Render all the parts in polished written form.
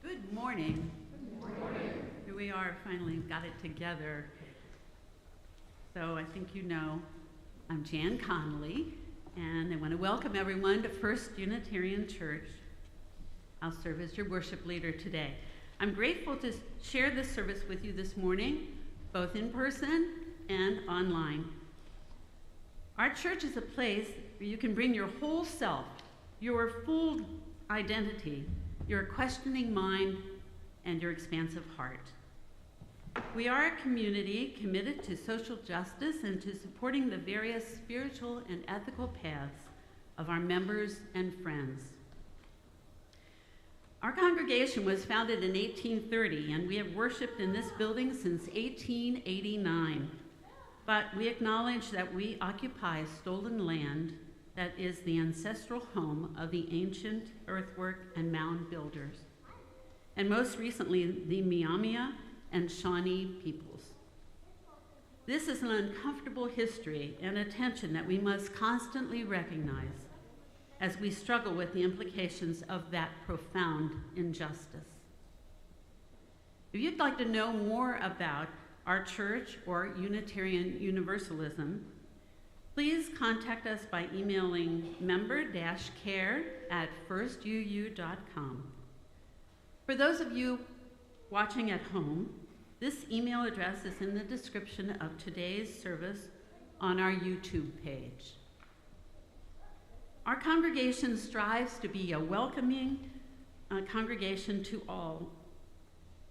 Good morning. Good morning. Here we are, finally got it together. So I think you know, I'm Jan Connolly, and I want to welcome everyone to First Unitarian Church. I'll serve as your worship leader today. I'm grateful to share this service with you this morning, both in person and online. Our church is a place where you can bring your whole self, your full identity, your questioning mind, and your expansive heart. We are a community committed to social justice and to supporting the various spiritual and ethical paths of our members and friends. Our congregation was founded in 1830, and we have worshiped in this building since 1889. But we acknowledge that we occupy stolen land that is the ancestral home of the ancient earthwork and mound builders, and most recently, the Miamia and Shawnee peoples. This is an uncomfortable history and a tension that we must constantly recognize as we struggle with the implications of that profound injustice. If you'd like to know more about our church or Unitarian Universalism, please contact us by emailing member-care@firstuu.com. For those of you watching at home, this email address is in the description of today's service on our YouTube page. Our congregation strives to be a welcoming congregation to all.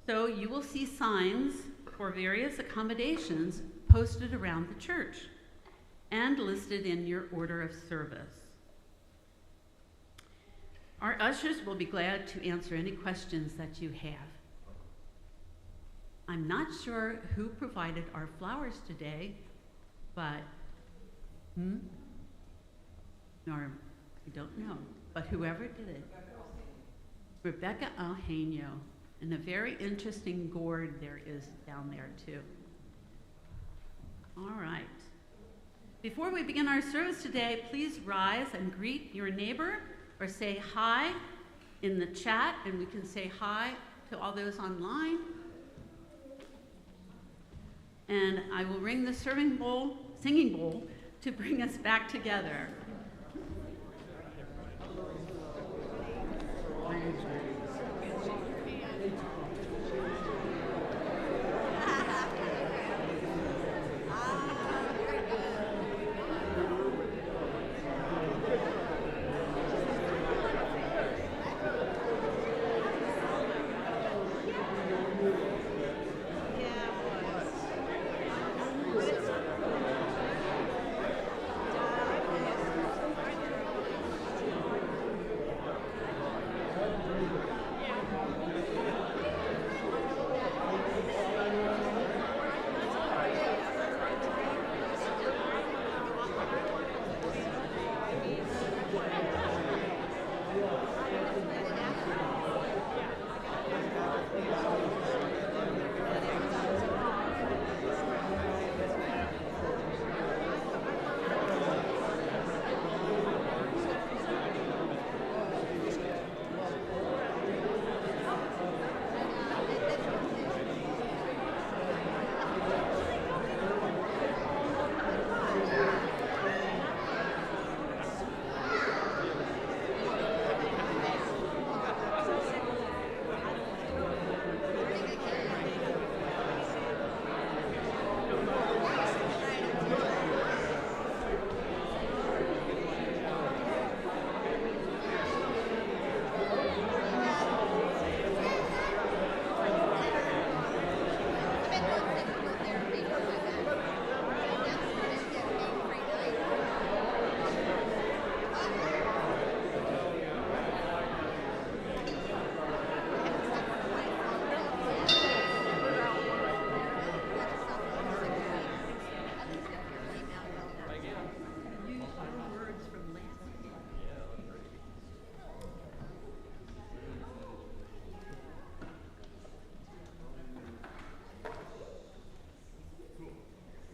So you will see signs for various accommodations posted around the church. and listed in your order of service. Our ushers will be glad to answer any questions that you have. I'm not sure who provided our flowers today, but, or I don't know, but whoever did it, Rebecca Alhaino, and a very interesting gourd there is down there too. All right. Before we begin our service today, please rise and greet your neighbor or say hi in the chat, and we can say hi to all those online. And I will ring the singing bowl to bring us back together.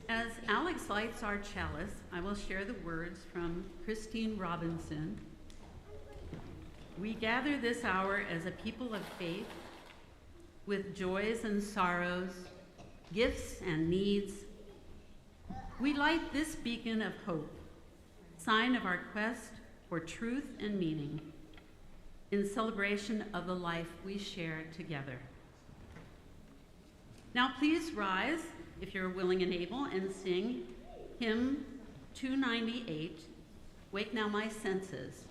As Alex lights our chalice, I will share the words from Christine Robinson. We gather this hour as a people of faith, with joys and sorrows, gifts and needs. We light this beacon of hope, sign of our quest for truth and meaning, in celebration of the life we share together. Now please rise, if you're willing and able, and sing hymn 298, Wake Now My Senses.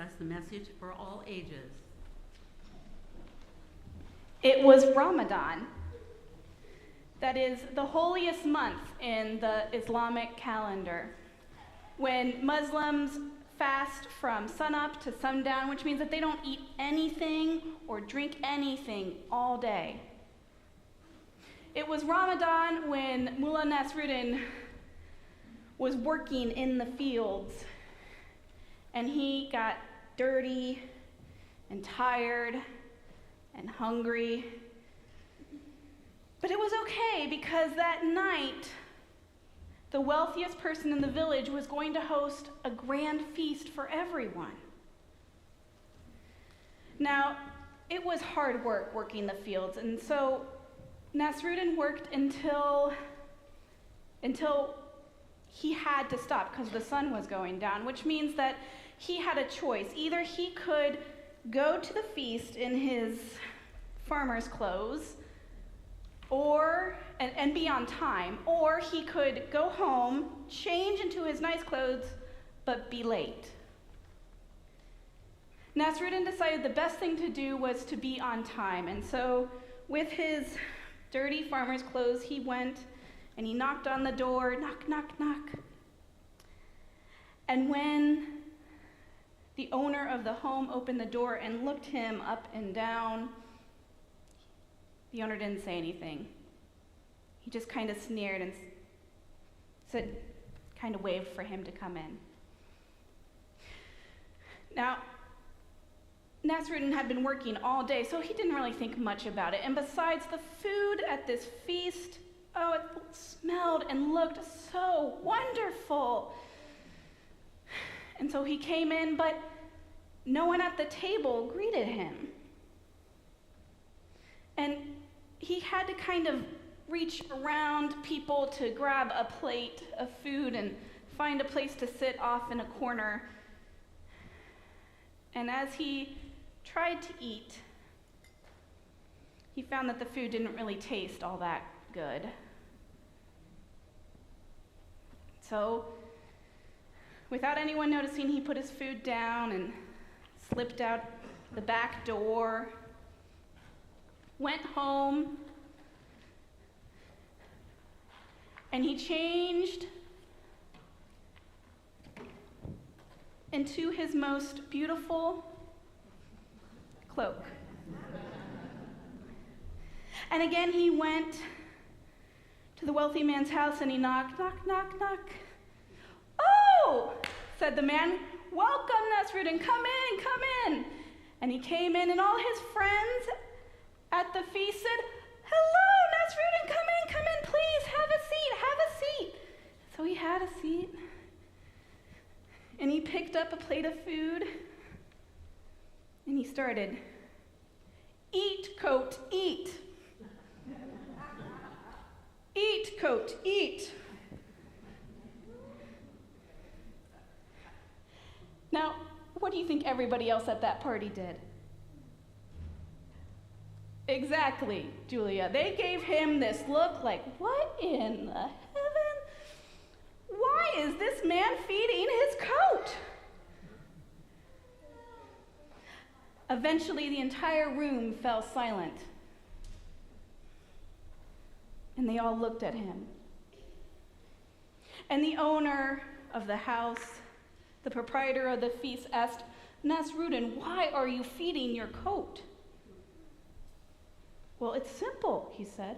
us the message for all ages. It was Ramadan. That is the holiest month in the Islamic calendar, when Muslims fast from sunup to sundown, which means that they don't eat anything or drink anything all day. It was Ramadan when Mullah Nasruddin was working in the fields, and he got dirty and tired and hungry. But it was okay, because that night, the wealthiest person in the village was going to host a grand feast for everyone. Now, it was hard work working the fields, and so Nasruddin worked until he had to stop because the sun was going down, which means that he had a choice. Either he could go to the feast in his farmer's clothes and be on time, or he could go home, change into his nice clothes, but be late. Nasruddin decided the best thing to do was to be on time, and so with his dirty farmer's clothes, he went and he knocked on the door, knock, knock, knock. And when the owner of the home opened the door and looked him up and down, the owner didn't say anything. He just kind of sneered and said, kind of waved for him to come in. Now, Nasruddin had been working all day, so he didn't really think much about it. And besides, the food at this feast, it smelled and looked so wonderful. And so he came in, but no one at the table greeted him. And he had to kind of reach around people to grab a plate of food and find a place to sit off in a corner. And as he tried to eat, he found that the food didn't really taste all that good. So, without anyone noticing, he put his food down and slipped out the back door, went home, and he changed into his most beautiful cloak. And again he went to the wealthy man's house and he knocked, knock, knock, knock. "Oh," said the man, "welcome, Nasruddin, come in, come in." And he came in, and all his friends at the feast said, "Hello, Nasruddin, come in, please, have a seat, have a seat." So he had a seat, and he picked up a plate of food, and he started, "Eat, coat, eat. Eat, coat, eat." Now, what do you think everybody else at that party did? Exactly, Julia. They gave him this look like, what in the heaven? Why is this man feeding his coat? Eventually, the entire room fell silent, and they all looked at him. And the owner of the house, the proprietor of the feast, asked, "Nasruddin, why are you feeding your coat?" "Well, it's simple," he said.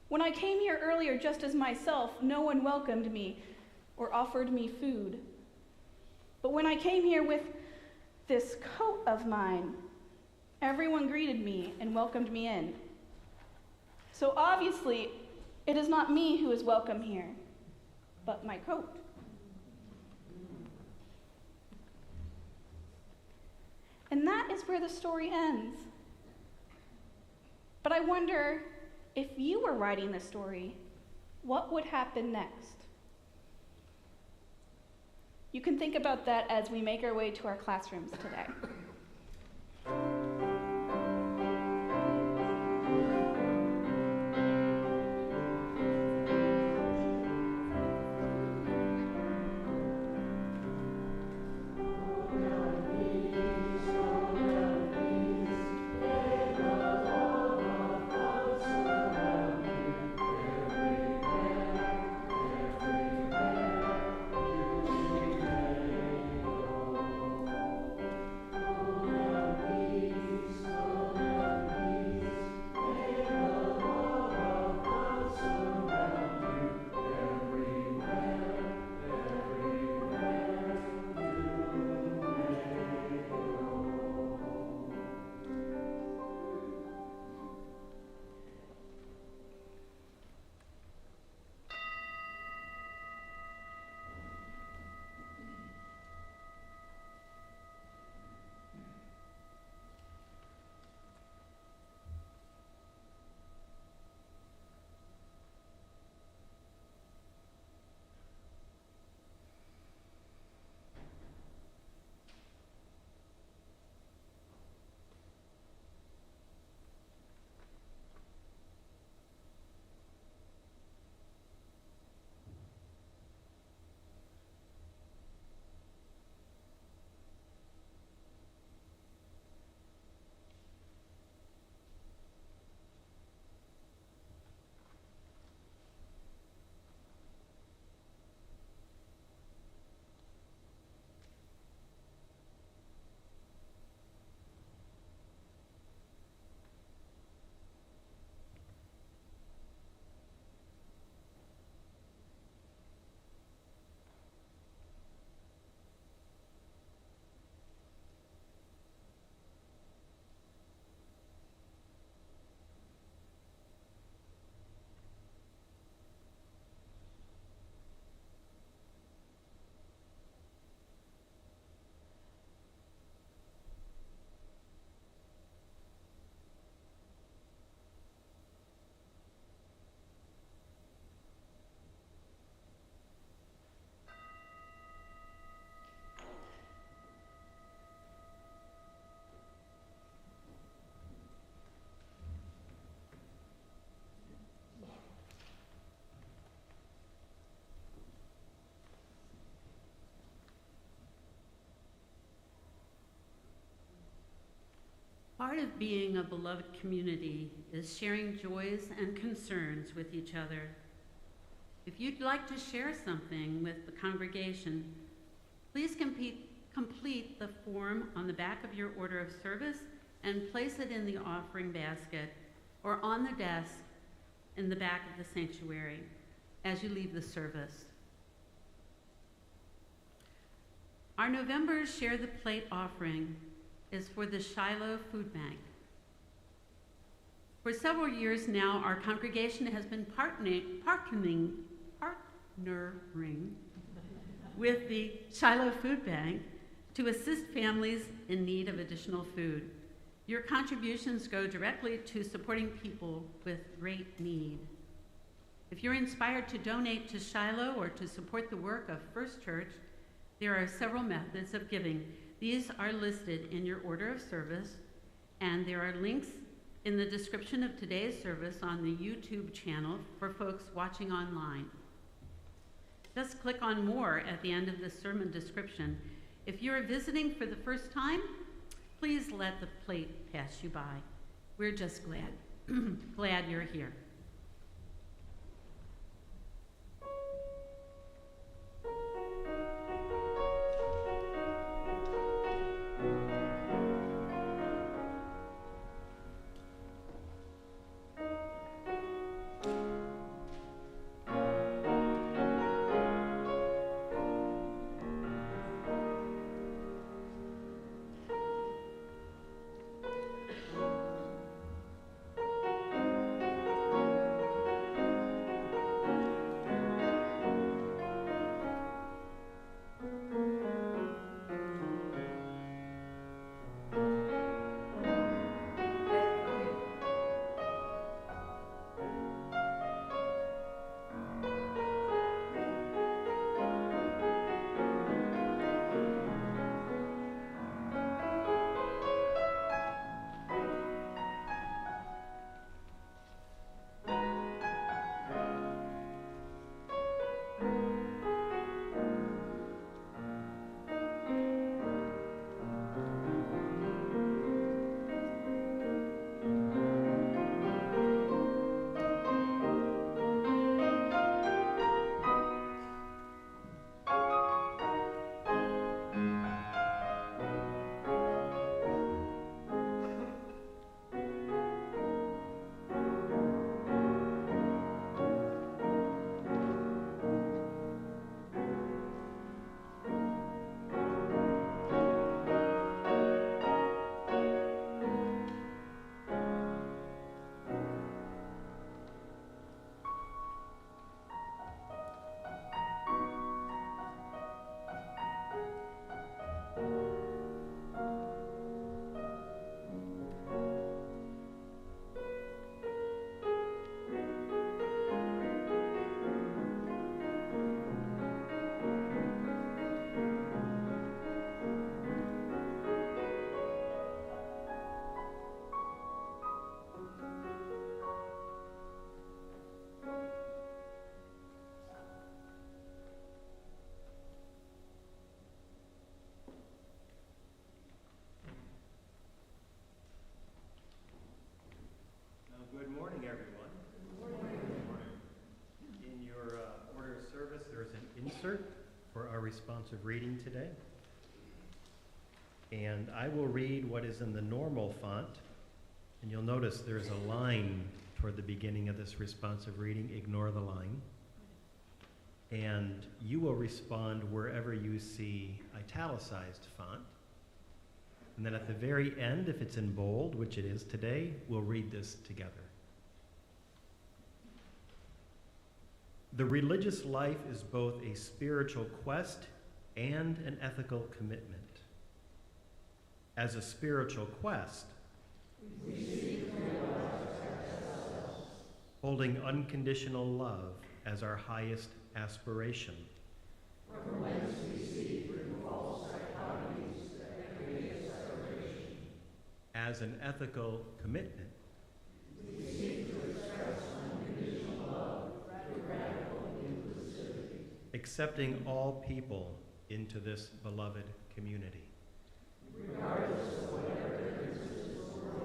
"When I came here earlier just as myself, no one welcomed me or offered me food. But when I came here with this coat of mine, everyone greeted me and welcomed me in. So obviously, it is not me who is welcome here, but my coat." And that is where the story ends. But I wonder, if you were writing the story, what would happen next? You can think about that as we make our way to our classrooms today. Part of being a beloved community is sharing joys and concerns with each other. If you'd like to share something with the congregation, please complete the form on the back of your order of service and place it in the offering basket or on the desk in the back of the sanctuary as you leave the service. Our November Share the Plate offering is for the Shiloh Food Bank. For several years now, our congregation has been partnering with the Shiloh Food Bank to assist families in need of additional food. Your contributions go directly to supporting people with great need. If you're inspired to donate to Shiloh or to support the work of First Church, there are several methods of giving. These are listed in your order of service, and there are links in the description of today's service on the YouTube channel for folks watching online. Just click on More at the end of the sermon description. If you're visiting for the first time, please let the plate pass you by. We're just glad you're here. Good morning, everyone. Good morning. In your order of service, there's an insert for our responsive reading today. And I will read what is in the normal font. And you'll notice there's a line toward the beginning of this responsive reading. Ignore the line. And you will respond wherever you see italicized font. And then at the very end, if it's in bold, which it is today, we'll read this together. The religious life is both a spiritual quest and an ethical commitment. As a spiritual quest, we seek to realize ourselves, holding unconditional love as our highest aspiration. From whence we see through false dichotomies that create separation. As an ethical commitment, we seek to express unconditional love through radical inclusivity, accepting all people into this beloved community. Regardless of whatever differences or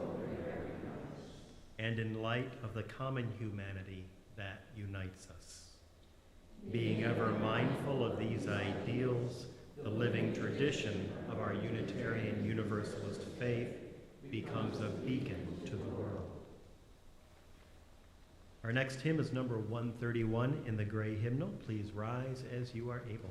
and in light of the common humanity that unites us. Being ever mindful of these ideals, the living tradition of our Unitarian Universalist faith becomes a beacon to the world. Our next hymn is number 131 in the gray hymnal. Please rise as you are able.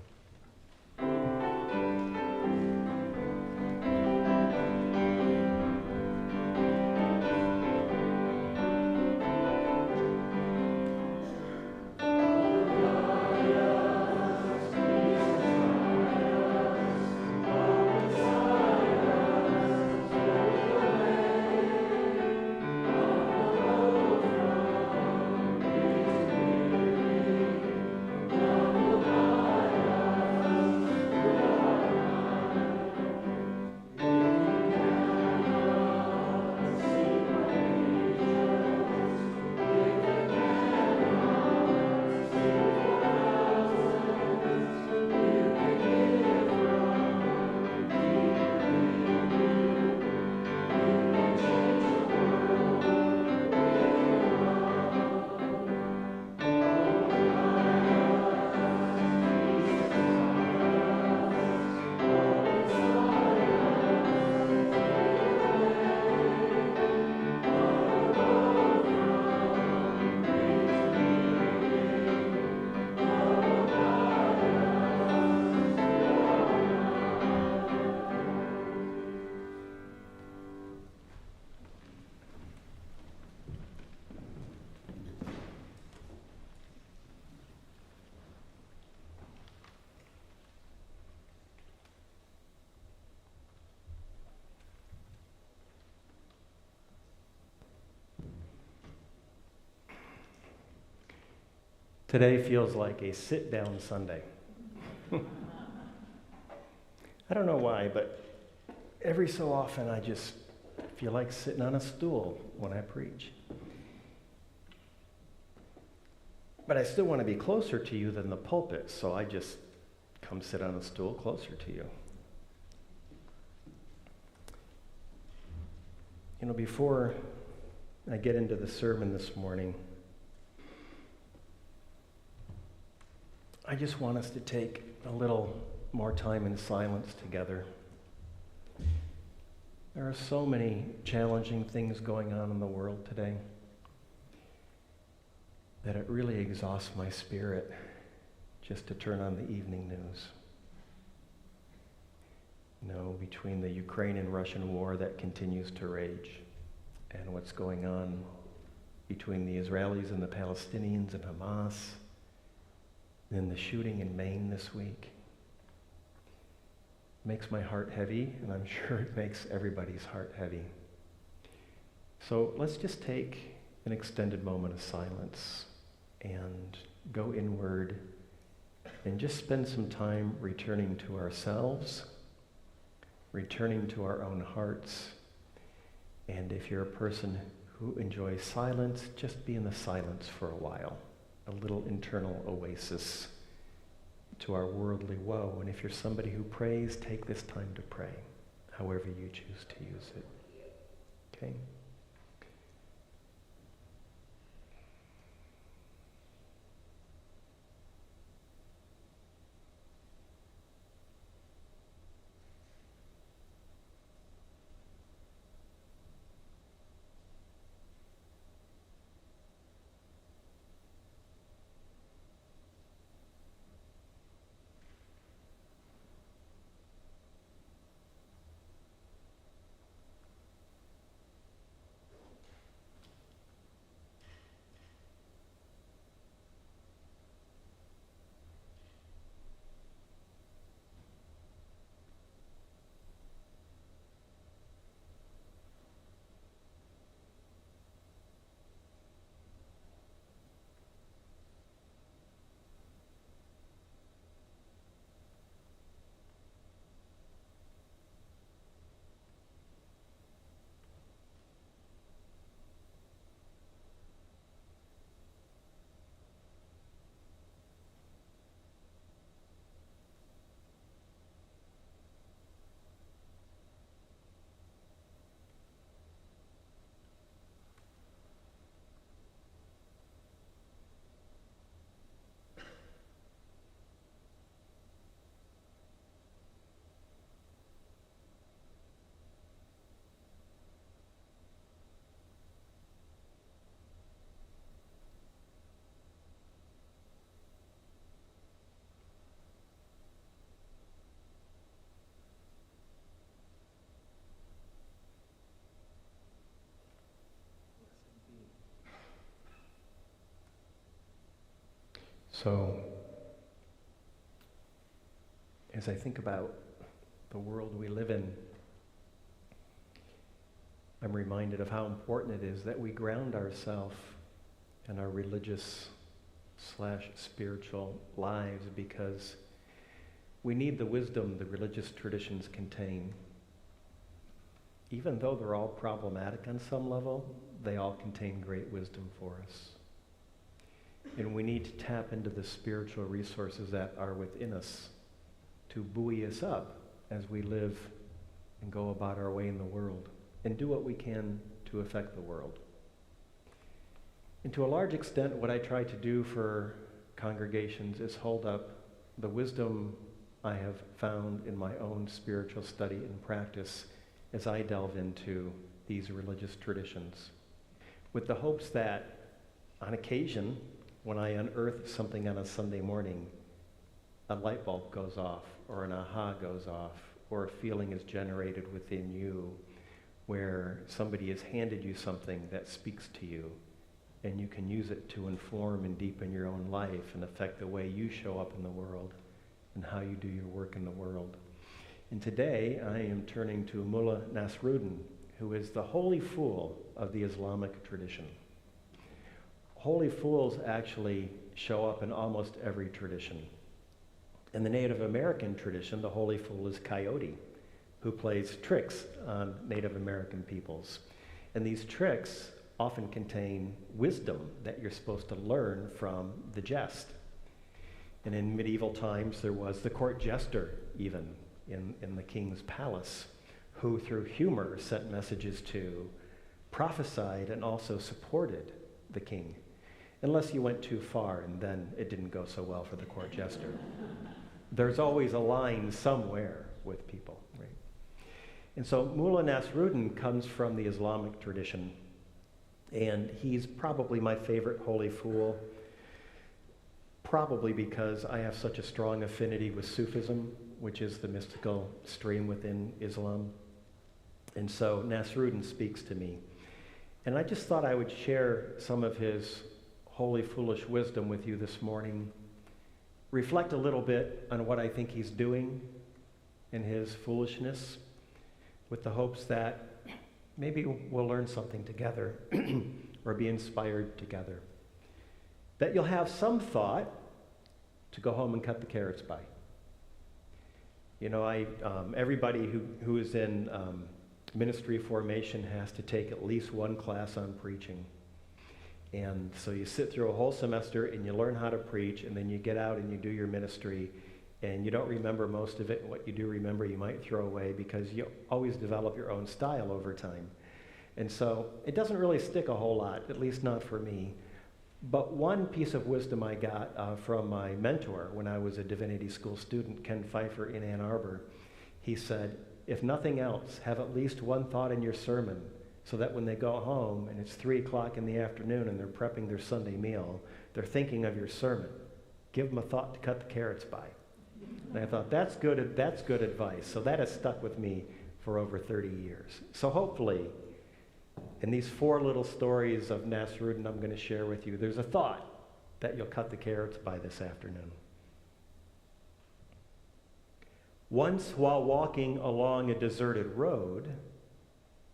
Today feels like a sit-down Sunday. I don't know why, but every so often I just feel like sitting on a stool when I preach. But I still want to be closer to you than the pulpit, so I just come sit on a stool closer to you. You know, before I get into the sermon this morning, I just want us to take a little more time in silence together. There are so many challenging things going on in the world today that it really exhausts my spirit just to turn on the evening news. You know, between the Ukraine and Russian war that continues to rage and what's going on between the Israelis and the Palestinians and Hamas, and the shooting in Maine this week, makes my heart heavy, and I'm sure it makes everybody's heart heavy. So let's just take an extended moment of silence and go inward and just spend some time returning to ourselves, returning to our own hearts. And if you're a person who enjoys silence, just be in the silence for a while. A little internal oasis to our worldly woe. And if you're somebody who prays, take this time to pray, however you choose to use it. Okay? So, as I think about the world we live in, I'm reminded of how important it is that we ground ourselves in our religious/spiritual lives, because we need the wisdom the religious traditions contain. Even though they're all problematic on some level, they all contain great wisdom for us. And we need to tap into the spiritual resources that are within us to buoy us up as we live and go about our way in the world and do what we can to affect the world. And to a large extent, what I try to do for congregations is hold up the wisdom I have found in my own spiritual study and practice as I delve into these religious traditions, with the hopes that on occasion, when I unearth something on a Sunday morning, a light bulb goes off, or an aha goes off, or a feeling is generated within you where somebody has handed you something that speaks to you, and you can use it to inform and deepen your own life and affect the way you show up in the world and how you do your work in the world. And today I am turning to Mullah Nasruddin, who is the holy fool of the Islamic tradition. Holy fools actually show up in almost every tradition. In the Native American tradition, the holy fool is Coyote, who plays tricks on Native American peoples. And these tricks often contain wisdom that you're supposed to learn from the jest. And in medieval times, there was the court jester, even, in the king's palace, who through humor sent messages to, prophesied, and also supported the king. Unless you went too far, and then it didn't go so well for the court jester. There's always a line somewhere with people, right? And so Mullah Nasruddin comes from the Islamic tradition, and he's probably my favorite holy fool, probably because I have such a strong affinity with Sufism, which is the mystical stream within Islam. And so Nasruddin speaks to me. And I just thought I would share some of his holy foolish wisdom with you this morning, reflect a little bit on what I think he's doing in his foolishness, with the hopes that maybe we'll learn something together or be inspired together. That you'll have some thought to go home and cut the carrots by. You know, everybody who is in ministry formation has to take at least one class on preaching. And so you sit through a whole semester and you learn how to preach, and then you get out and you do your ministry, and you don't remember most of it. And what you do remember, you might throw away, because you always develop your own style over time. And so it doesn't really stick a whole lot, at least not for me. But one piece of wisdom I got from my mentor when I was a divinity school student, Ken Pfeiffer in Ann Arbor, he said, if nothing else, have at least one thought in your sermon, so that when they go home and it's 3 o'clock in the afternoon and they're prepping their Sunday meal, they're thinking of your sermon. Give them a thought to cut the carrots by. And I thought, that's good advice. So that has stuck with me for over 30 years. So hopefully, in these 4 little stories of Nasruddin I'm going to share with you, there's a thought that you'll cut the carrots by this afternoon. Once, while walking along a deserted road,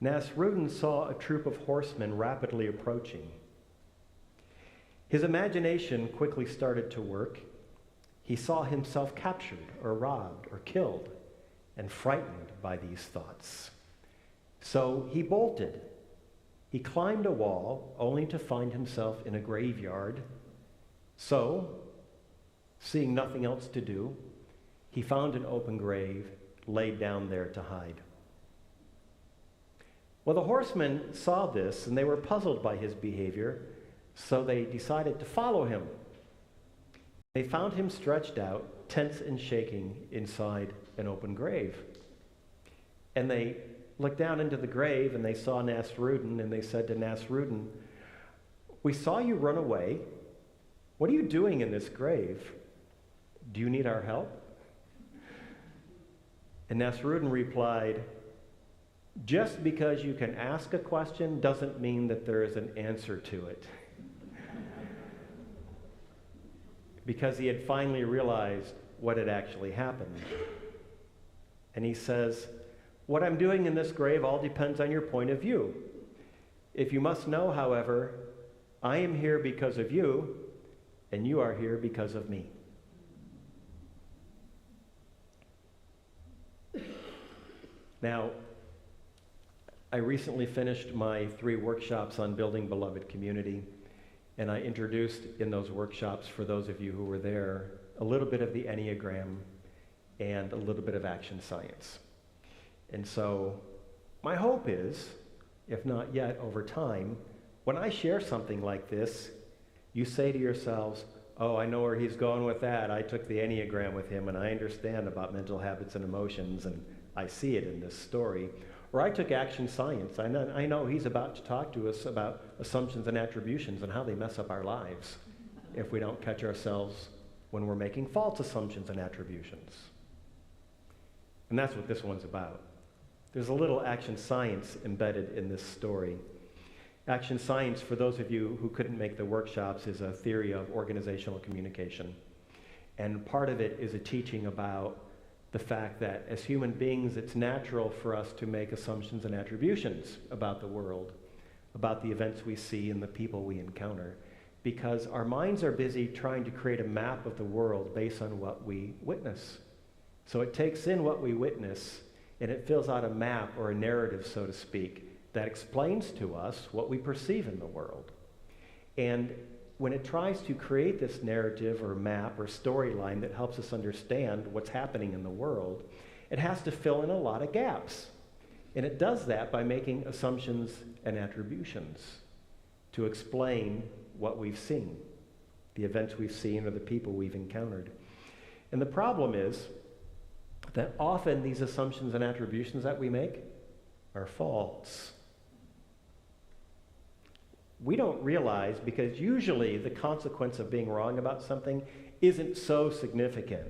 Nasruddin saw a troop of horsemen rapidly approaching. His imagination quickly started to work. He saw himself captured or robbed or killed, and frightened by these thoughts. So he bolted. He climbed a wall, only to find himself in a graveyard. So, seeing nothing else to do, he found an open grave, laid down there to hide. Well, the horsemen saw this, and they were puzzled by his behavior, so they decided to follow him. They found him stretched out, tense and shaking, inside an open grave. And they looked down into the grave, and they saw Nasruddin, and they said to Nasruddin, "We saw you run away. What are you doing in this grave? Do you need our help?" And Nasruddin replied, "Just because you can ask a question doesn't mean that there is an answer to it." because he had finally realized what had actually happened. And he says, "What I'm doing in this grave all depends on your point of view. If you must know, however, I am here because of you, and you are here because of me." Now, I recently finished my 3 workshops on building beloved community, and I introduced in those workshops, for those of you who were there, a little bit of the Enneagram and a little bit of action science. And so my hope is, if not yet over time, when I share something like this, you say to yourselves, "Oh, I know where he's going with that. I took the Enneagram with him and I understand about mental habits and emotions and I see it in this story." Or I took action science. I know he's about to talk to us about assumptions and attributions and how they mess up our lives if we don't catch ourselves when we're making false assumptions and attributions. And that's what this one's about. There's a little action science embedded in this story. Action science, for those of you who couldn't make the workshops, is a theory of organizational communication. And part of it is a teaching about the fact that as human beings, it's natural for us to make assumptions and attributions about the world, about the events we see and the people we encounter, because our minds are busy trying to create a map of the world based on what we witness. So it takes in what we witness and it fills out a map or a narrative, so to speak, that explains to us what we perceive in the world. And when it tries to create this narrative or map or storyline that helps us understand what's happening in the world, it has to fill in a lot of gaps. And it does that by making assumptions and attributions to explain what we've seen, the events we've seen or the people we've encountered. And the problem is that often these assumptions and attributions that we make are false. We don't realize, because usually the consequence of being wrong about something isn't so significant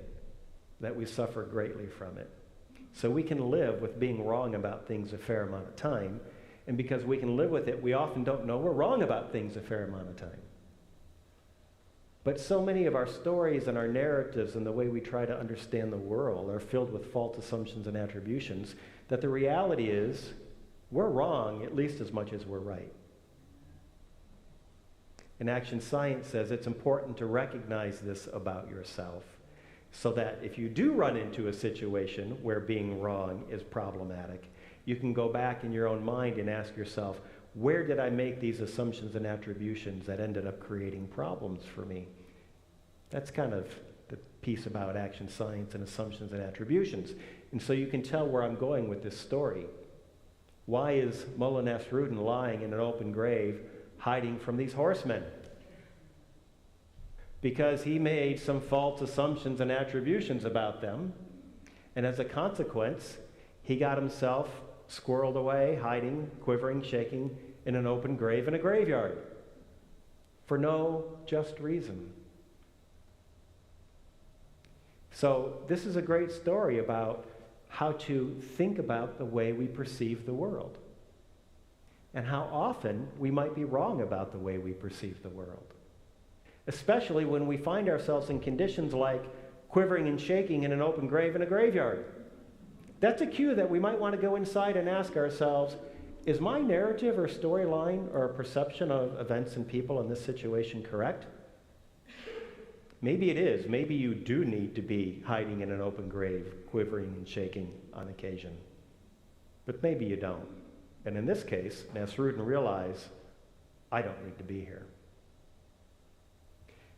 that we suffer greatly from it. So we can live with being wrong about things a fair amount of time, and because we can live with it, we often don't know we're wrong about things a fair amount of time. But so many of our stories and our narratives and the way we try to understand the world are filled with false assumptions and attributions that the reality is we're wrong at least as much as we're right. And action science says it's important to recognize this about yourself so that if you do run into a situation where being wrong is problematic, you can go back in your own mind and ask yourself, where did I make these assumptions and attributions that ended up creating problems for me? That's kind of the piece about action science and assumptions and attributions. And so you can tell where I'm going with this story. Why is Mullah Nasruddin lying in an open grave hiding from these horsemen? Because he made some false assumptions and attributions about them, and as a consequence, he got himself squirreled away, hiding, quivering, shaking in an open grave in a graveyard for no just reason. So this is a great story about how to think about the way we perceive the world and how often we might be wrong about the way we perceive the world, especially when we find ourselves in conditions like quivering and shaking in an open grave in a graveyard. That's a cue that we might want to go inside and ask ourselves, is my narrative or storyline or perception of events and people in this situation correct? Maybe it is. Maybe you do need to be hiding in an open grave, quivering and shaking on occasion. But maybe you don't. And in this case, Nasruddin realized, I don't need to be here.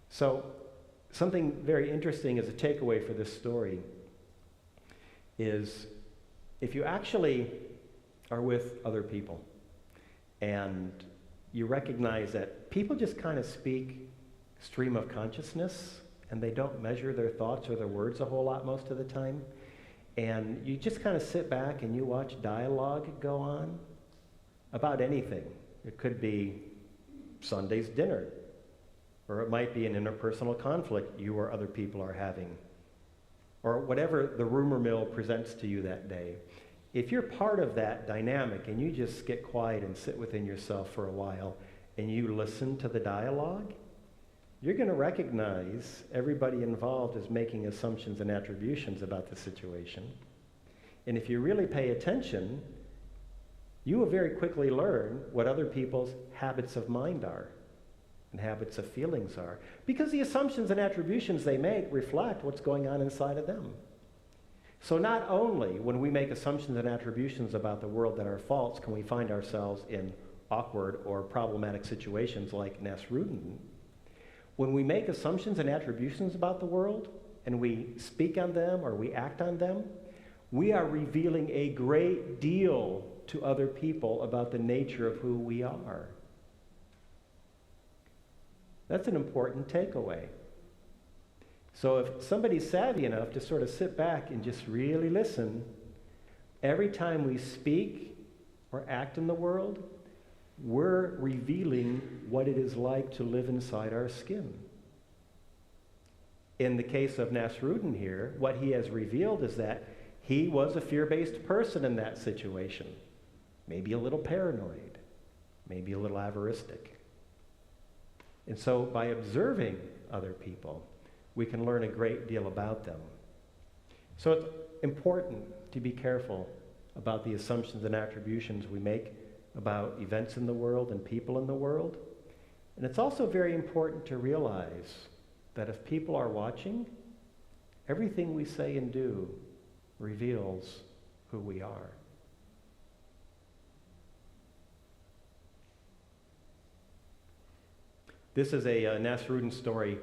So something very interesting as a takeaway for this story is if you actually are with other people and you recognize that people just kind of speak stream of consciousness and they don't measure their thoughts or their words a whole lot most of the time, and you just kind of sit back and you watch dialogue go on about anything. It could be Sunday's dinner, or it might be an interpersonal conflict you or other people are having, or whatever the rumor mill presents to you that day. If you're part of that dynamic and you just get quiet and sit within yourself for a while and you listen to the dialogue, you're going to recognize everybody involved is making assumptions and attributions about the situation. And if you really pay attention, you will very quickly learn what other people's habits of mind are and habits of feelings are, because the assumptions and attributions they make reflect what's going on inside of them. So not only when we make assumptions and attributions about the world that are false can we find ourselves in awkward or problematic situations like Nasruddin, when we make assumptions and attributions about the world and we speak on them or we act on them, we are revealing a great deal to other people about the nature of who we are. That's an important takeaway. So if somebody's savvy enough to sort of sit back and just really listen, every time we speak or act in the world, we're revealing what it is like to live inside our skin. In the case of Nasruddin here, what he has revealed is that he was a fear-based person in that situation. Maybe a little paranoid, maybe a little avaristic. And so by observing other people, we can learn a great deal about them. So it's important to be careful about the assumptions and attributions we make about events in the world and people in the world. And it's also very important to realize that if people are watching, everything we say and do reveals who we are. This is a Nasruddin story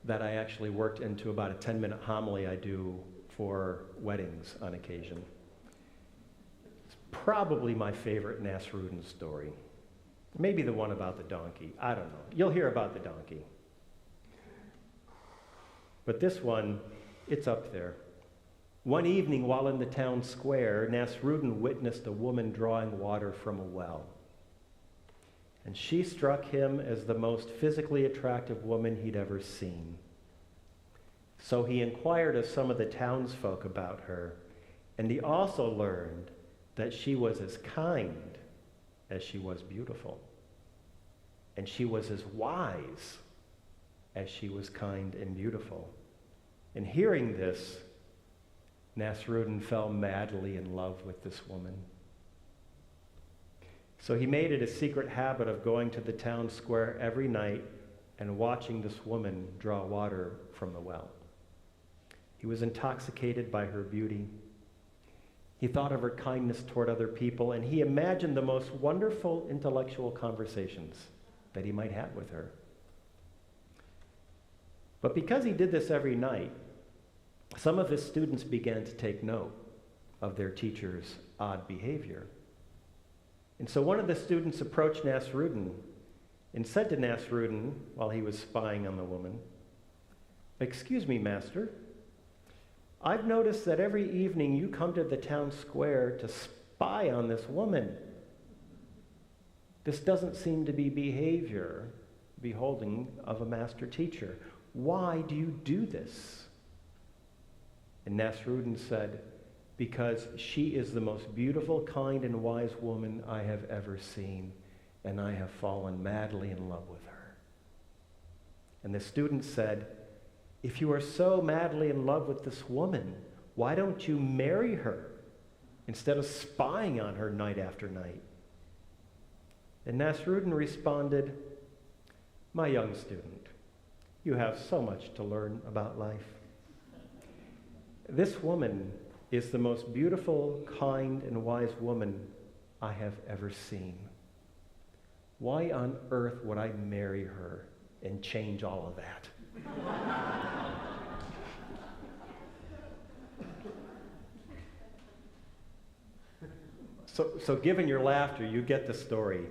that I actually worked into about a 10-minute homily I do for weddings on occasion. It's probably my favorite Nasruddin story. Maybe the one about the donkey. I don't know. You'll hear about the donkey. But this one, it's up there. One evening while in the town square, Nasruddin witnessed a woman drawing water from a well. And she struck him as the most physically attractive woman he'd ever seen. So he inquired of some of the townsfolk about her, and he also learned that she was as kind as she was beautiful. And she was as wise as she was kind and beautiful. And hearing this, Nasruddin fell madly in love with this woman. So he made it a secret habit of going to the town square every night and watching this woman draw water from the well. He was intoxicated by her beauty. He thought of her kindness toward other people, and he imagined the most wonderful intellectual conversations that he might have with her. But because he did this every night, some of his students began to take note of their teacher's odd behavior. And so one of the students approached Nasruddin and said to Nasruddin, while he was spying on the woman, "Excuse me, master, I've noticed that every evening you come to the town square to spy on this woman. This doesn't seem to be behavior beholding of a master teacher. Why do you do this?" And Nasruddin said, "Because she is the most beautiful, kind, and wise woman I have ever seen, and I have fallen madly in love with her." And the student said, "If you are so madly in love with this woman, why don't you marry her instead of spying on her night after night?" And Nasruddin responded, "My young student, you have so much to learn about life. This woman is the most beautiful, kind, and wise woman I have ever seen. Why on earth would I marry her and change all of that?" So given your laughter, you get the story.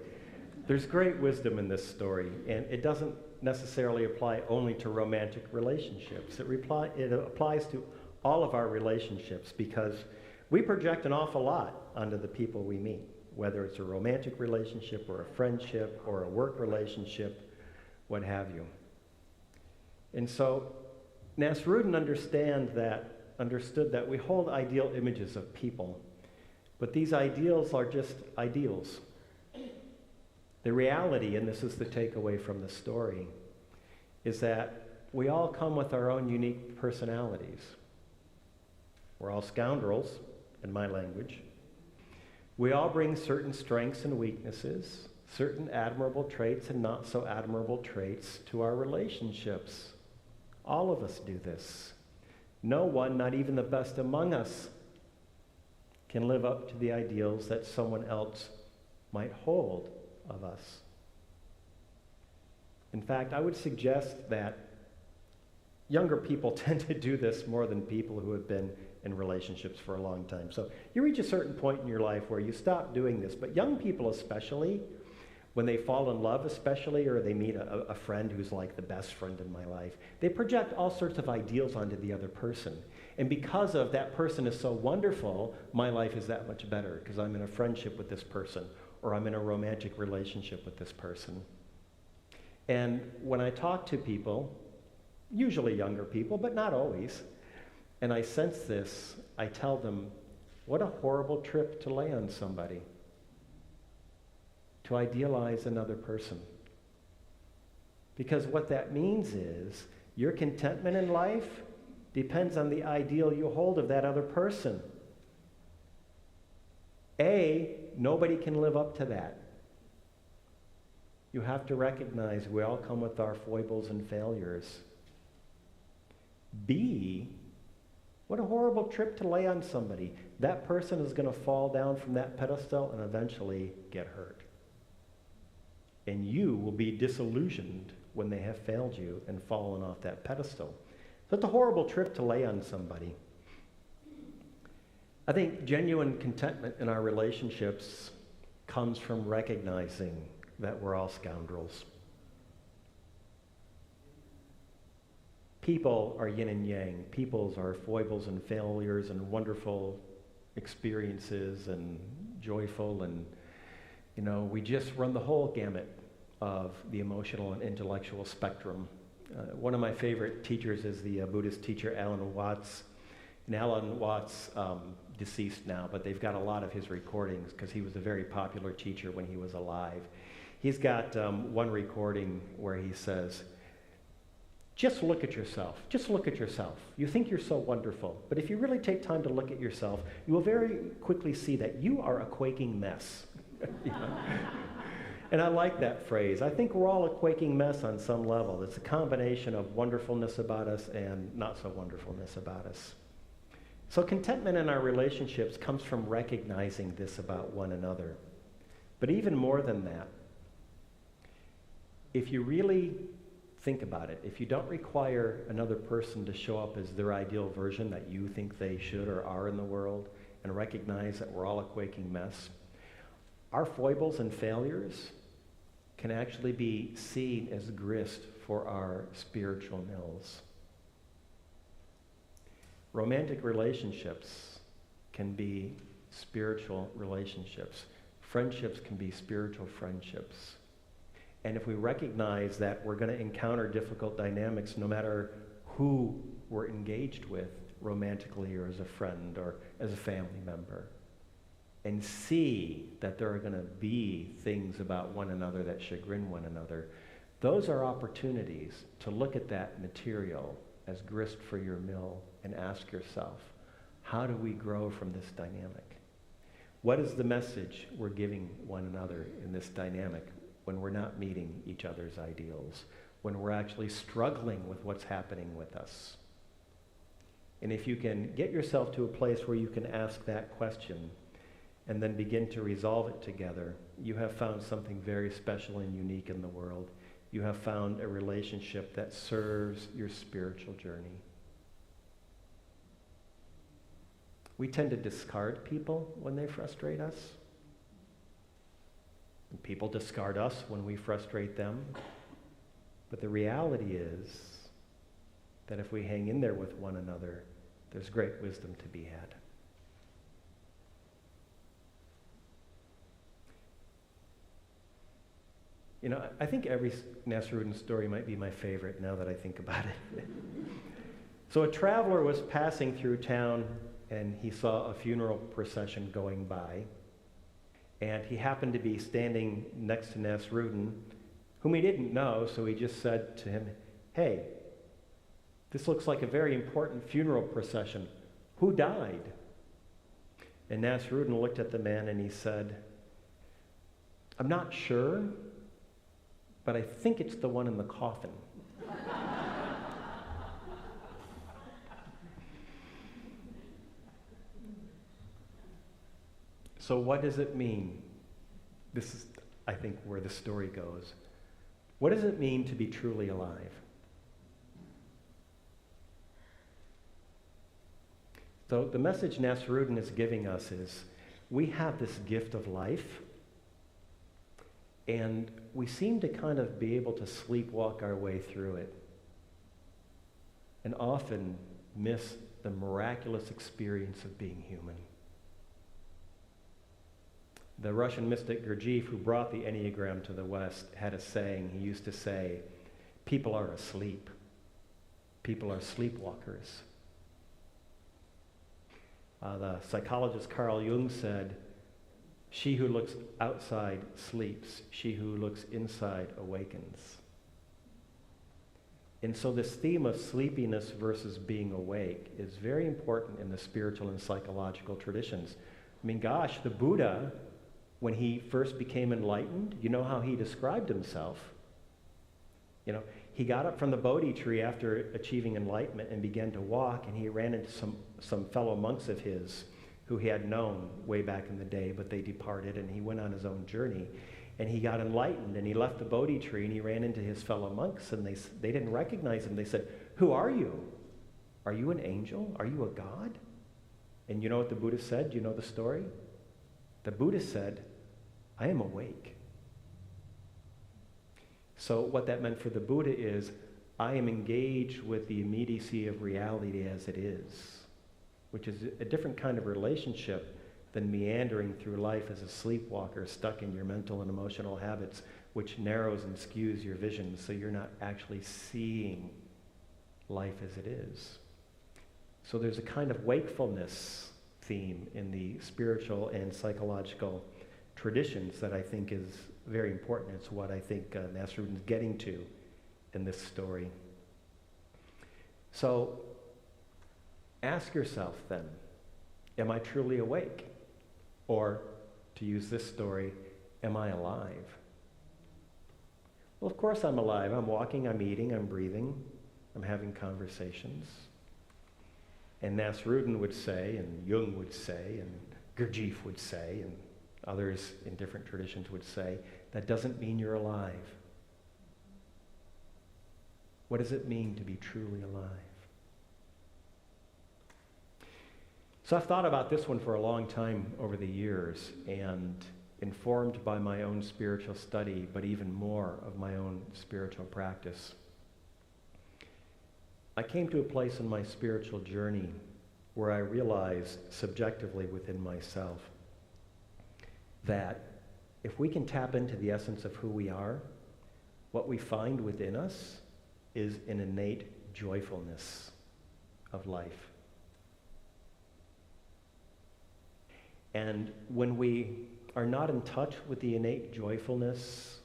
There's great wisdom in this story, and it doesn't necessarily apply only to romantic relationships. It applies to all of our relationships, because we project an awful lot onto the people we meet, whether it's a romantic relationship or a friendship or a work relationship, what have you. And so Nasruddin understood that we hold ideal images of people, but these ideals are just ideals. The reality, and this is the takeaway from the story, is that we all come with our own unique personalities. We're all scoundrels, in my language. We all bring certain strengths and weaknesses, certain admirable traits and not so admirable traits to our relationships. All of us do this. No one, not even the best among us, can live up to the ideals that someone else might hold of us. In fact, I would suggest that younger people tend to do this more than people who have been in relationships for a long time. So you reach a certain point in your life where you stop doing this. But young people especially, when they fall in love especially, or they meet a friend who's like the best friend in my life, they project all sorts of ideals onto the other person. And because of that person is so wonderful, my life is that much better because I'm in a friendship with this person, or I'm in a romantic relationship with this person. And when I talk to people, usually younger people, but not always, and I sense this, I tell them, what a horrible trip to lay on somebody, to idealize another person. Because what that means is your contentment in life depends on the ideal you hold of that other person. Nobody can live up to that. You have to recognize we all come with our foibles and failures. B, what a horrible trip to lay on somebody. That person is going to fall down from that pedestal and eventually get hurt. And you will be disillusioned when they have failed you and fallen off that pedestal. So it's a horrible trip to lay on somebody. I think genuine contentment in our relationships comes from recognizing that we're all scoundrels. People are yin and yang. People's are foibles and failures and wonderful experiences and joyful, and we just run the whole gamut of the emotional and intellectual spectrum. One of my favorite teachers is the Buddhist teacher Alan Watts. And Alan Watts, deceased now, but they've got a lot of his recordings because he was a very popular teacher when he was alive. He's got one recording where he says, just look at yourself. Just look at yourself. You think you're so wonderful, but if you really take time to look at yourself, you will very quickly see that you are a quaking mess. And I like that phrase. I think we're all a quaking mess on some level. It's a combination of wonderfulness about us and not so wonderfulness about us. So contentment in our relationships comes from recognizing this about one another. But even more than that, if you really think about it, if you don't require another person to show up as their ideal version that you think they should or are in the world, and recognize that we're all a quaking mess, our foibles and failures can actually be seen as grist for our spiritual mills. Romantic relationships can be spiritual relationships. Friendships can be spiritual friendships. And if we recognize that we're going to encounter difficult dynamics no matter who we're engaged with, romantically or as a friend or as a family member, and see that there are going to be things about one another that chagrin one another, those are opportunities to look at that material as grist for your mill and ask yourself, how do we grow from this dynamic? What is the message we're giving one another in this dynamic when we're not meeting each other's ideals, when we're actually struggling with what's happening with us? And if you can get yourself to a place where you can ask that question and then begin to resolve it together, you have found something very special and unique in the world. You have found a relationship that serves your spiritual journey. We tend to discard people when they frustrate us. And people discard us when we frustrate them. But the reality is that if we hang in there with one another, there's great wisdom to be had. I think every Nasruddin story might be my favorite now that I think about it. So a traveler was passing through town and he saw a funeral procession going by. And he happened to be standing next to Nasruddin, whom he didn't know, so he just said to him, hey, this looks like a very important funeral procession. Who died? And Nasruddin looked at the man and he said, I'm not sure, but I think it's the one in the coffin. So what does it mean? This is, I think, where the story goes. What does it mean to be truly alive? So the message Nasruddin is giving us is, we have this gift of life, and we seem to kind of be able to sleepwalk our way through it, and often miss the miraculous experience of being human. The Russian mystic Gurdjieff, who brought the Enneagram to the West, had a saying. He used to say, people are asleep. People are sleepwalkers. The psychologist Carl Jung said, she who looks outside sleeps. She who looks inside awakens. And so this theme of sleepiness versus being awake is very important in the spiritual and psychological traditions. I mean, gosh, the Buddha, when he first became enlightened, you know how he described himself? You know, he got up from the Bodhi tree after achieving enlightenment and began to walk, and he ran into some fellow monks of his who he had known way back in the day, but they departed, and he went on his own journey. And he got enlightened, and he left the Bodhi tree, and he ran into his fellow monks, and they didn't recognize him. They said, who are you? Are you an angel? Are you a god? And you know what the Buddha said? Do you know the story? The Buddha said, I am awake. So what that meant for the Buddha is, I am engaged with the immediacy of reality as it is, which is a different kind of relationship than meandering through life as a sleepwalker stuck in your mental and emotional habits, which narrows and skews your vision so you're not actually seeing life as it is. So there's a kind of wakefulness theme in the spiritual and psychological traditions that I think is very important. It's what I think Nasruddin's getting to in this story. So ask yourself then, am I truly awake? Or, to use this story, am I alive? Well, of course I'm alive. I'm walking, I'm eating, I'm breathing, I'm having conversations. And Nasruddin would say, and Jung would say, and Gurdjieff would say, and others in different traditions would say, that doesn't mean you're alive. What does it mean to be truly alive? So I've thought about this one for a long time over the years, and informed by my own spiritual study, but even more of my own spiritual practice. I came to a place in my spiritual journey where I realized subjectively within myself that if we can tap into the essence of who we are, what we find within us is an innate joyfulness of life. And when we are not in touch with the innate joyfulness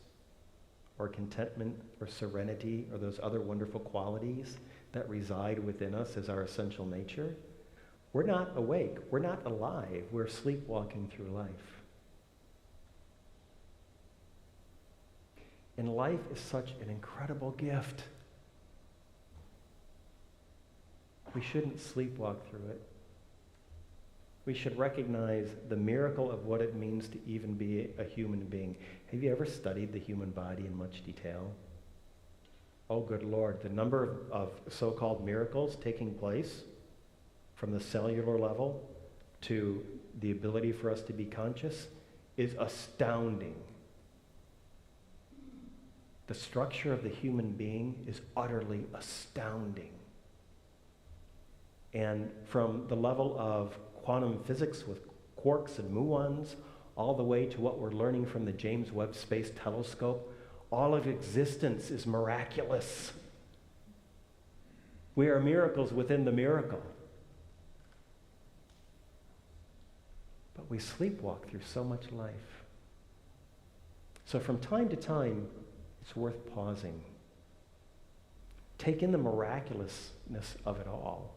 or contentment or serenity or those other wonderful qualities that reside within us as our essential nature, we're not awake, we're not alive, we're sleepwalking through life. And life is such an incredible gift. We shouldn't sleepwalk through it. We should recognize the miracle of what it means to even be a human being. Have you ever studied the human body in much detail? Oh, good Lord, the number of so-called miracles taking place from the cellular level to the ability for us to be conscious is astounding. The structure of the human being is utterly astounding. And from the level of quantum physics with quarks and muons, all the way to what we're learning from the James Webb Space Telescope, all of existence is miraculous. We are miracles within the miracle. But we sleepwalk through so much life. So from time to time, it's worth pausing. Take in the miraculousness of it all.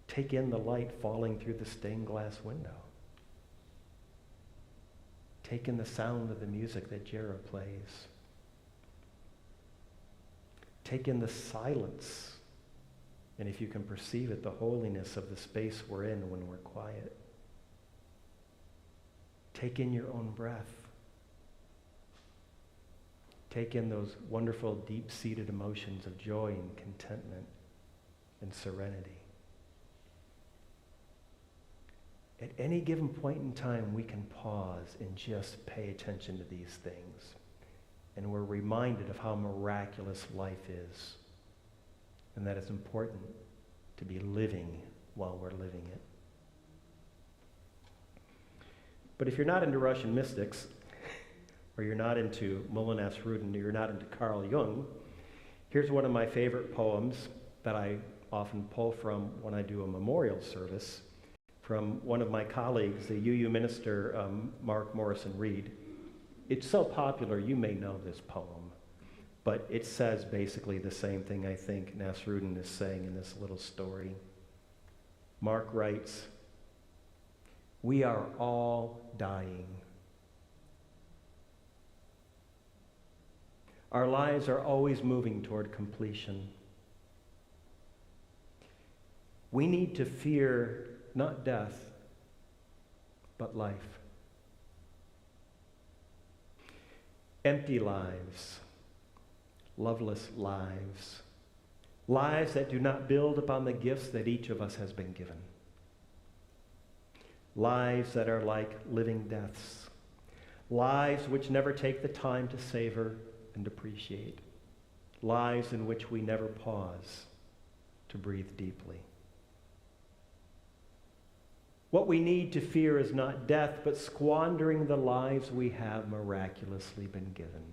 Take in the light falling through the stained glass window. Take in the sound of the music that Jared plays. Take in the silence, and if you can perceive it, the holiness of the space we're in when we're quiet. Take in your own breath. Take in those wonderful, deep-seated emotions of joy and contentment and serenity. At any given point in time, we can pause and just pay attention to these things. And we're reminded of how miraculous life is, and that it's important to be living while we're living it. But if you're not into Russian mystics, or you're not into Mullah Nasruddin, or you're not into Carl Jung, here's one of my favorite poems that I often pull from when I do a memorial service, from one of my colleagues, the UU minister, Mark Morrison Reed. It's so popular, you may know this poem, but it says basically the same thing I think Nasruddin is saying in this little story. Mark writes, "We are all dying. Our lives are always moving toward completion. We need to fear not death, but life. Empty lives, loveless lives, lives that do not build upon the gifts that each of us has been given. Lives that are like living deaths, lives which never take the time to savor and appreciate, lives in which we never pause to breathe deeply. What we need to fear is not death, but squandering the lives we have miraculously been given."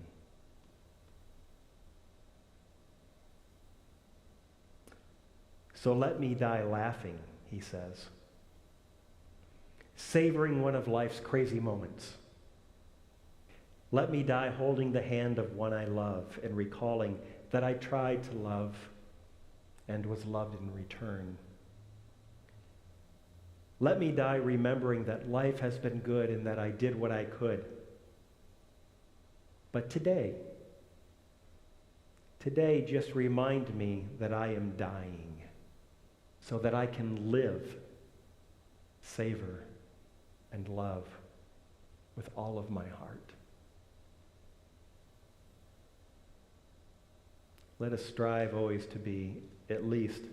So let me die laughing, he says, savoring one of life's crazy moments. Let me die holding the hand of one I love and recalling that I tried to love and was loved in return. Let me die remembering that life has been good and that I did what I could. But today just remind me that I am dying so that I can live, savor, and love with all of my heart. Let us strive always to be at least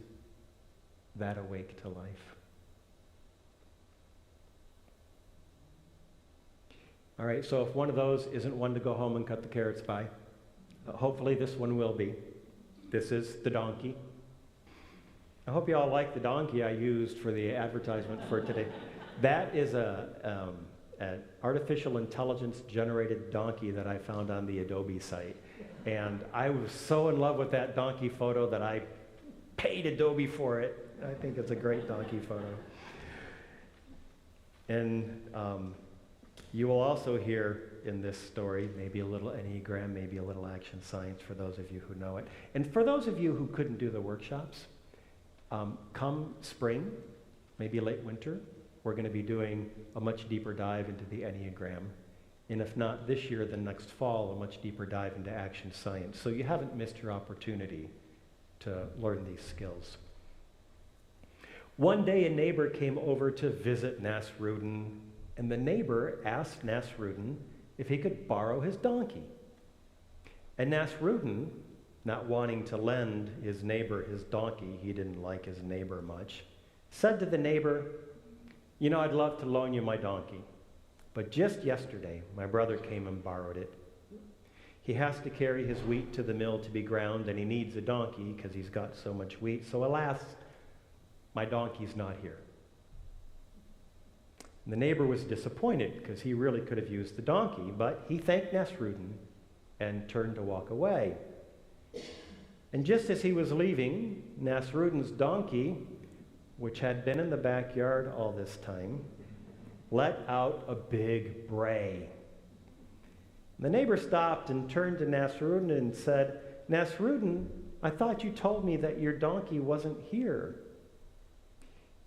that awake to life. All right, so if one of those isn't one to go home and cut the carrots by, hopefully this one will be. This is the donkey. I hope you all like the donkey I used for the advertisement for today. That is an artificial intelligence generated donkey that I found on the Adobe site. And I was so in love with that donkey photo that I paid Adobe for it. I think it's a great donkey photo. And you will also hear in this story maybe a little Enneagram, maybe a little action science for those of you who know it. And for those of you who couldn't do the workshops, come spring, maybe late winter, we're going to be doing a much deeper dive into the Enneagram. And if not this year, then next fall, a much deeper dive into action science. So you haven't missed your opportunity to learn these skills. One day a neighbor came over to visit Nasruddin, and the neighbor asked Nasruddin if he could borrow his donkey. And Nasruddin, not wanting to lend his neighbor his donkey, he didn't like his neighbor much, said to the neighbor, "You know, I'd love to loan you my donkey, but just yesterday my brother came and borrowed it. He has to carry his wheat to the mill to be ground, and he needs a donkey because he's got so much wheat. So alas, my donkey's not here." And the neighbor was disappointed because he really could have used the donkey, but he thanked Nasruddin and turned to walk away. And just as he was leaving, Nasruddin's donkey, which had been in the backyard all this time, let out a big bray. The neighbor stopped and turned to Nasruddin and said, "Nasruddin, I thought you told me that your donkey wasn't here."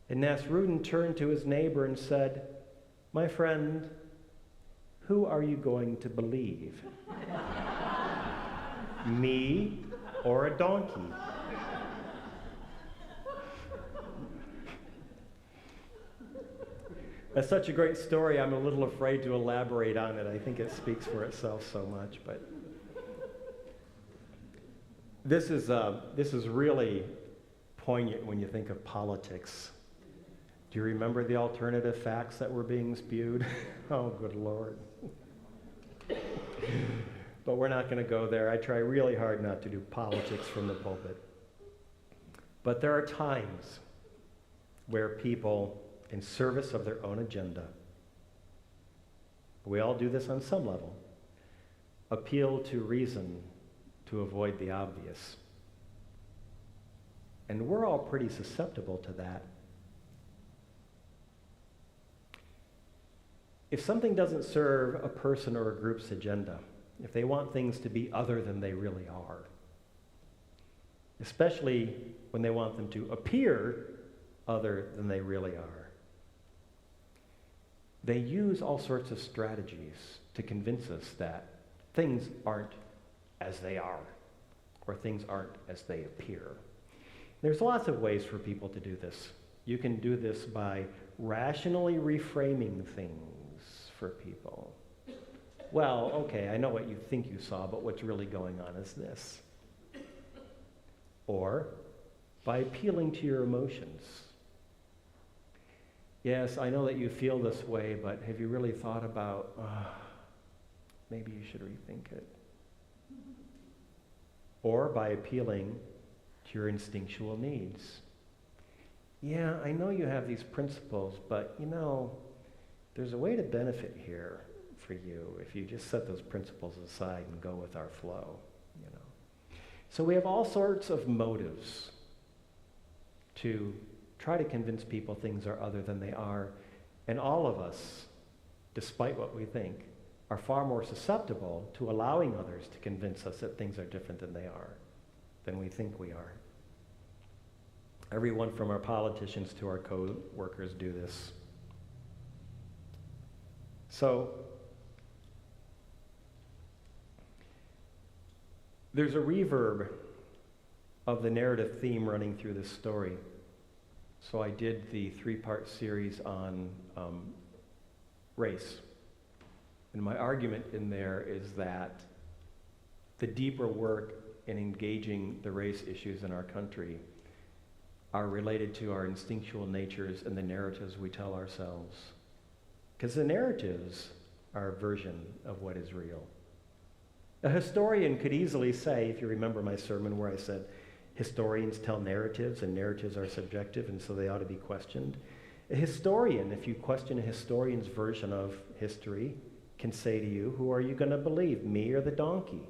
And Nasruddin turned to his neighbor and said, "My friend, who are you going to believe? Me or a donkey?" That's such a great story, I'm a little afraid to elaborate on it. I think it speaks for itself so much. But this is really poignant when you think of politics. Do you remember the alternative facts that were being spewed? Oh, good Lord. But we're not going to go there. I try really hard not to do politics from the pulpit. But there are times where people, in service of their own agenda, we all do this on some level, appeal to reason to avoid the obvious. And we're all pretty susceptible to that. If something doesn't serve a person or a group's agenda, if they want things to be other than they really are, especially when they want them to appear other than they really are, they use all sorts of strategies to convince us that things aren't as they are, or things aren't as they appear. There's lots of ways for people to do this. You can do this by rationally reframing things for people. Well, okay, I know what you think you saw, but what's really going on is this. Or by appealing to your emotions. Yes, I know that you feel this way, but have you really thought about, maybe you should rethink it. Or by appealing to your instinctual needs. Yeah, I know you have these principles, but you know, there's a way to benefit here for you if you just set those principles aside and go with our flow, you know. So we have all sorts of motives to try to convince people things are other than they are, and all of us, despite what we think, are far more susceptible to allowing others to convince us that things are different than they are, than we think we are. Everyone from our politicians to our co-workers do this. So, there's a reverb of the narrative theme running through this story. So I did the 3-part series on race. And my argument in there is that the deeper work in engaging the race issues in our country are related to our instinctual natures and the narratives we tell ourselves. Because the narratives are a version of what is real. A historian could easily say, if you remember my sermon where I said, historians tell narratives and narratives are subjective and so they ought to be questioned. A historian, if you question a historian's version of history, can say to you, who are you going to believe, me or the donkey?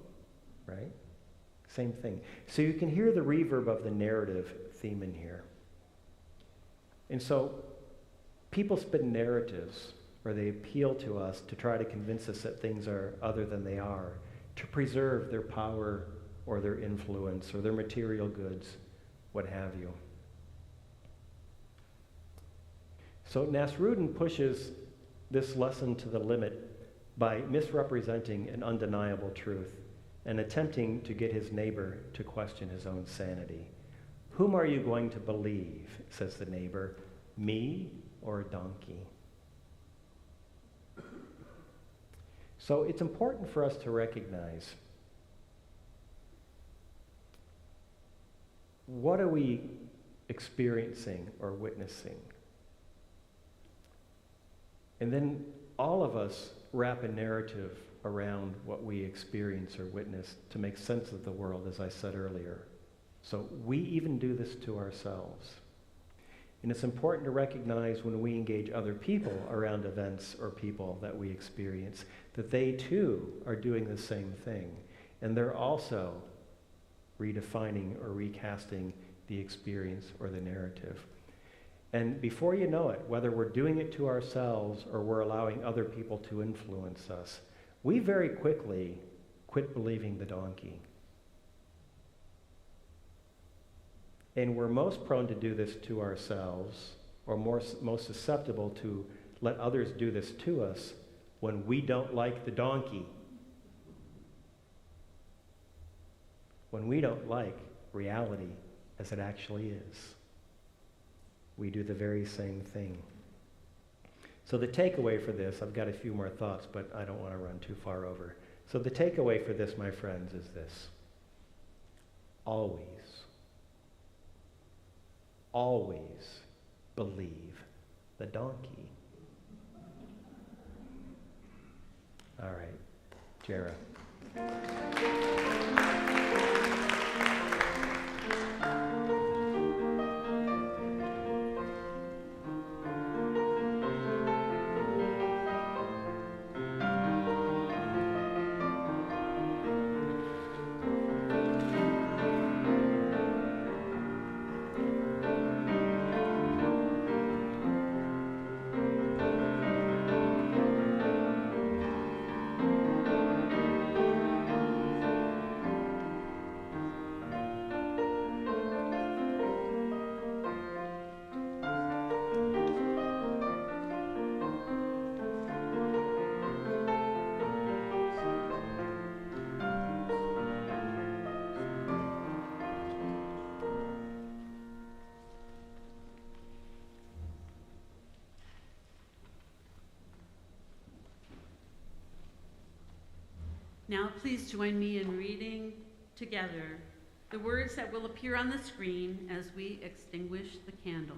Right? Same thing. So you can hear the reverb of the narrative theme in here. And so people spin narratives, or they appeal to us to try to convince us that things are other than they are, to preserve their power or their influence or their material goods, what have you. So Nasruddin pushes this lesson to the limit by misrepresenting an undeniable truth and attempting to get his neighbor to question his own sanity. Whom are you going to believe, says the neighbor, me or a donkey? So it's important for us to recognize, what are we experiencing or witnessing? And then all of us wrap a narrative around what we experience or witness to make sense of the world, as I said earlier. So we even do this to ourselves. And it's important to recognize when we engage other people around events or people that we experience, that they too are doing the same thing. And they're also redefining or recasting the experience or the narrative. And before you know it, whether we're doing it to ourselves or we're allowing other people to influence us, we very quickly quit believing the donkey. And we're most prone to do this to ourselves, or most susceptible to let others do this to us when we don't like the donkey. When we don't like reality as it actually is. We do the very same thing. So the takeaway for this, I've got a few more thoughts, but I don't want to run too far over. So the takeaway for this, my friends, is this. Always believe the donkey. All right, Jera. Now please join me in reading together the words that will appear on the screen as we extinguish the candle.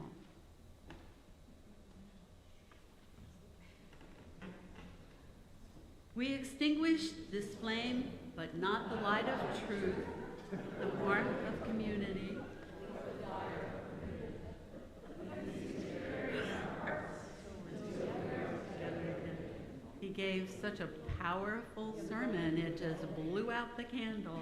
We extinguish this flame, but not the light of truth, the warmth of community. He gave such a powerful sermon, it just blew out the candle.